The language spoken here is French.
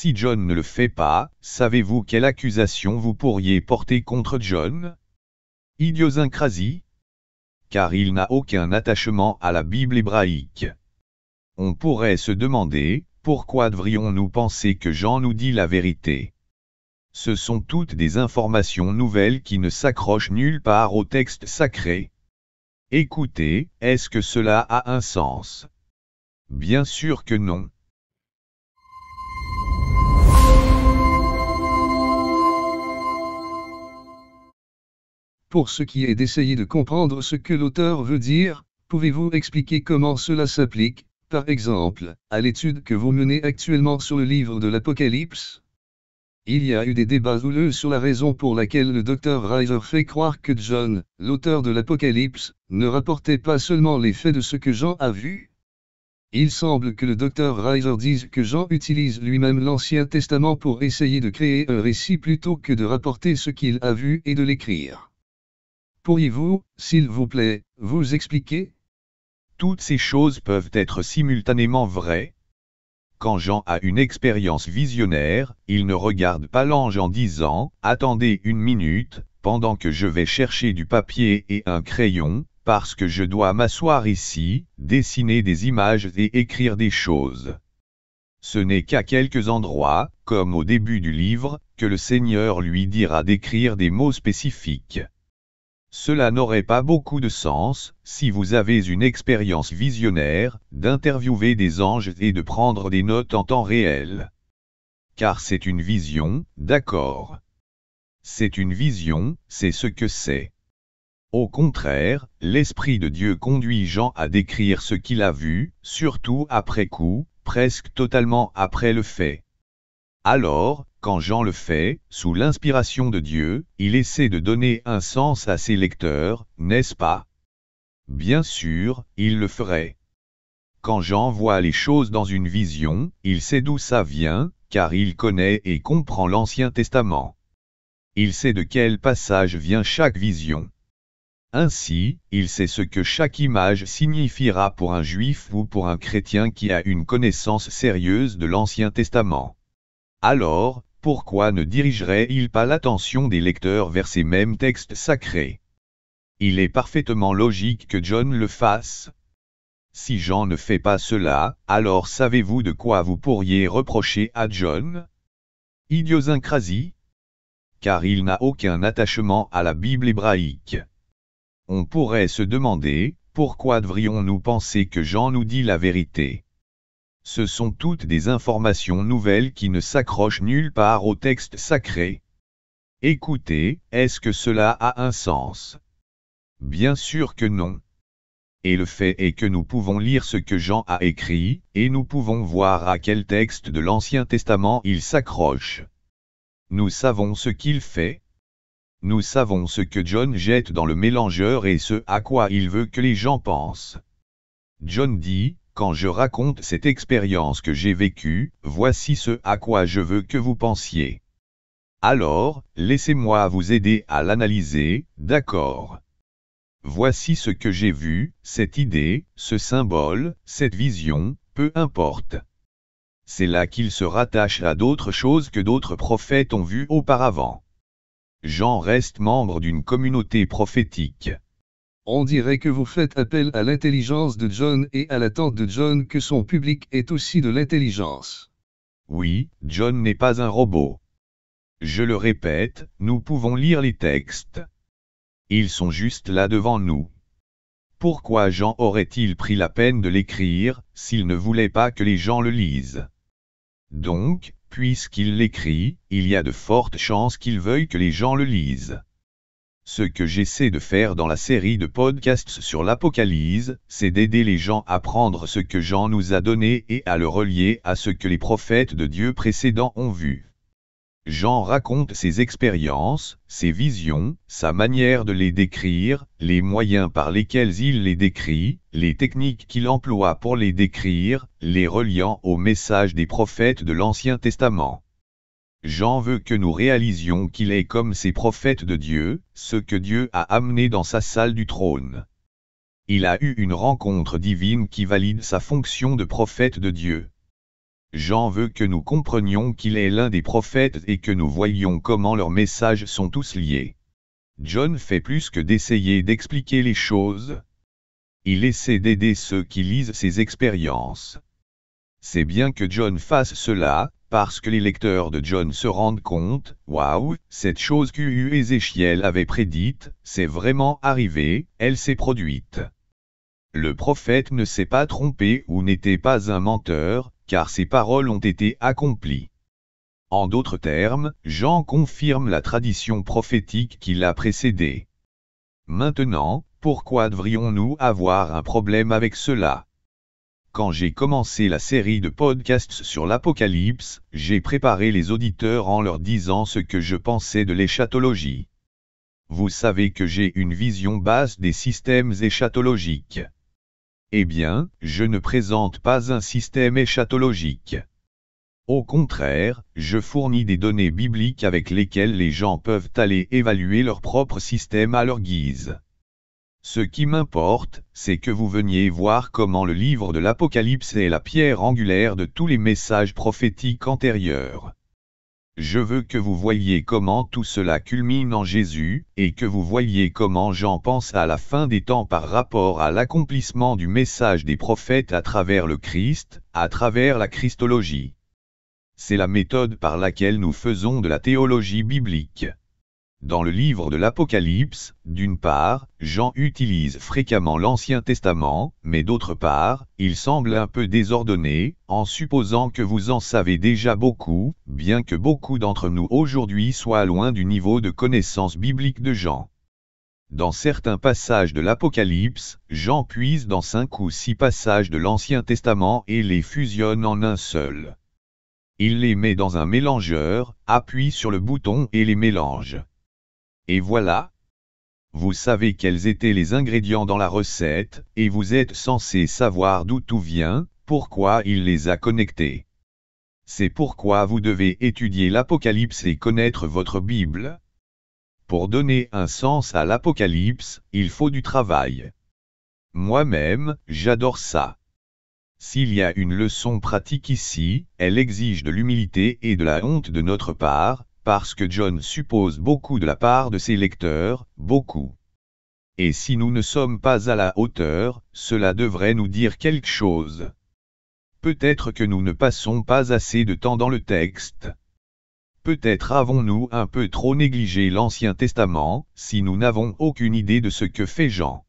Si John ne le fait pas, savez-vous quelle accusation vous pourriez porter contre John? Idiosyncrasie? Car il n'a aucun attachement à la Bible hébraïque. On pourrait se demander, pourquoi devrions-nous penser que Jean nous dit la vérité? Ce sont toutes des informations nouvelles qui ne s'accrochent nulle part au texte sacré. Écoutez, est-ce que cela a un sens? Bien sûr que non. Pour ce qui est d'essayer de comprendre ce que l'auteur veut dire, pouvez-vous expliquer comment cela s'applique, par exemple, à l'étude que vous menez actuellement sur le livre de l'Apocalypse? Il y a eu des débats houleux sur la raison pour laquelle le Dr Reiser fait croire que John, l'auteur de l'Apocalypse, ne rapportait pas seulement les faits de ce que Jean a vu. Il semble que le Dr Reiser dise que Jean utilise lui-même l'Ancien Testament pour essayer de créer un récit plutôt que de rapporter ce qu'il a vu et de l'écrire. Pourriez-vous, s'il vous plaît, vous expliquer? Toutes ces choses peuvent être simultanément vraies. Quand Jean a une expérience visionnaire, il ne regarde pas l'ange en disant « Attendez une minute, pendant que je vais chercher du papier et un crayon, parce que je dois m'asseoir ici, dessiner des images et écrire des choses. » Ce n'est qu'à quelques endroits, comme au début du livre, que le Seigneur lui dira d'écrire des mots spécifiques. Cela n'aurait pas beaucoup de sens, si vous avez une expérience visionnaire, d'interviewer des anges et de prendre des notes en temps réel. Car c'est une vision, d'accord. C'est une vision, c'est ce que c'est. Au contraire, l'Esprit de Dieu conduit Jean à décrire ce qu'il a vu, surtout après coup, presque totalement après le fait. Alors, quand Jean le fait, sous l'inspiration de Dieu, il essaie de donner un sens à ses lecteurs, n'est-ce pas? Bien sûr, il le ferait. Quand Jean voit les choses dans une vision, il sait d'où ça vient, car il connaît et comprend l'Ancien Testament. Il sait de quel passage vient chaque vision. Ainsi, il sait ce que chaque image signifiera pour un juif ou pour un chrétien qui a une connaissance sérieuse de l'Ancien Testament. Alors, pourquoi ne dirigerait-il pas l'attention des lecteurs vers ces mêmes textes sacrés? Il est parfaitement logique que John le fasse. Si Jean ne fait pas cela, alors savez-vous de quoi vous pourriez reprocher à John? Idiosyncrasie? Car il n'a aucun attachement à la Bible hébraïque. On pourrait se demander, pourquoi devrions-nous penser que Jean nous dit la vérité? Ce sont toutes des informations nouvelles qui ne s'accrochent nulle part au texte sacré. Écoutez, est-ce que cela a un sens? Bien sûr que non. Et le fait est que nous pouvons lire ce que Jean a écrit, et nous pouvons voir à quel texte de l'Ancien Testament il s'accroche. Nous savons ce qu'il fait. Nous savons ce que John jette dans le mélangeur et ce à quoi il veut que les gens pensent. John dit, quand je raconte cette expérience que j'ai vécue, voici ce à quoi je veux que vous pensiez. Alors, laissez-moi vous aider à l'analyser, d'accord? Voici ce que j'ai vu, cette idée, ce symbole, cette vision, peu importe. C'est là qu'il se rattache à d'autres choses que d'autres prophètes ont vues auparavant. Jean reste membre d'une communauté prophétique. On dirait que vous faites appel à l'intelligence de John et à l'attente de John que son public ait aussi de l'intelligence. Oui, John n'est pas un robot. Je le répète, nous pouvons lire les textes. Ils sont juste là devant nous. Pourquoi Jean aurait-il pris la peine de l'écrire, s'il ne voulait pas que les gens le lisent? Donc, puisqu'il l'écrit, il y a de fortes chances qu'il veuille que les gens le lisent. Ce que j'essaie de faire dans la série de podcasts sur l'Apocalypse, c'est d'aider les gens à prendre ce que Jean nous a donné et à le relier à ce que les prophètes de Dieu précédents ont vu. Jean raconte ses expériences, ses visions, sa manière de les décrire, les moyens par lesquels il les décrit, les techniques qu'il emploie pour les décrire, les reliant au message des prophètes de l'Ancien Testament. Jean veut que nous réalisions qu'il est comme ces prophètes de Dieu, ce que Dieu a amené dans sa salle du trône. Il a eu une rencontre divine qui valide sa fonction de prophète de Dieu. Jean veut que nous comprenions qu'il est l'un des prophètes et que nous voyions comment leurs messages sont tous liés. John fait plus que d'essayer d'expliquer les choses. Il essaie d'aider ceux qui lisent ses expériences. C'est bien que John fasse cela, parce que les lecteurs de John se rendent compte, waouh, cette chose que Ézéchiel avait prédite, c'est vraiment arrivé, elle s'est produite. Le prophète ne s'est pas trompé ou n'était pas un menteur, car ses paroles ont été accomplies. En d'autres termes, Jean confirme la tradition prophétique qui l'a précédé. Maintenant, pourquoi devrions-nous avoir un problème avec cela ? Quand j'ai commencé la série de podcasts sur l'Apocalypse, j'ai préparé les auditeurs en leur disant ce que je pensais de l'éschatologie. Vous savez que j'ai une vision basse des systèmes éschatologiques. Eh bien, je ne présente pas un système éschatologique. Au contraire, je fournis des données bibliques avec lesquelles les gens peuvent aller évaluer leur propre système à leur guise. Ce qui m'importe, c'est que vous veniez voir comment le livre de l'Apocalypse est la pierre angulaire de tous les messages prophétiques antérieurs. Je veux que vous voyiez comment tout cela culmine en Jésus, et que vous voyiez comment Jean pense à la fin des temps par rapport à l'accomplissement du message des prophètes à travers le Christ, à travers la Christologie. C'est la méthode par laquelle nous faisons de la théologie biblique. Dans le livre de l'Apocalypse, d'une part, Jean utilise fréquemment l'Ancien Testament, mais d'autre part, il semble un peu désordonné, en supposant que vous en savez déjà beaucoup, bien que beaucoup d'entre nous aujourd'hui soient loin du niveau de connaissance biblique de Jean. Dans certains passages de l'Apocalypse, Jean puise dans 5 ou 6 passages de l'Ancien Testament et les fusionne en un seul. Il les met dans un mélangeur, appuie sur le bouton et les mélange. Et voilà. Vous savez quels étaient les ingrédients dans la recette, et vous êtes censé savoir d'où tout vient, pourquoi il les a connectés. C'est pourquoi vous devez étudier l'Apocalypse et connaître votre Bible. Pour donner un sens à l'Apocalypse, il faut du travail. Moi-même, j'adore ça. S'il y a une leçon pratique ici, elle exige de l'humilité et de la honte de notre part, parce que John suppose beaucoup de la part de ses lecteurs, beaucoup. Et si nous ne sommes pas à la hauteur, cela devrait nous dire quelque chose. Peut-être que nous ne passons pas assez de temps dans le texte. Peut-être avons-nous un peu trop négligé l'Ancien Testament, si nous n'avons aucune idée de ce que fait Jean.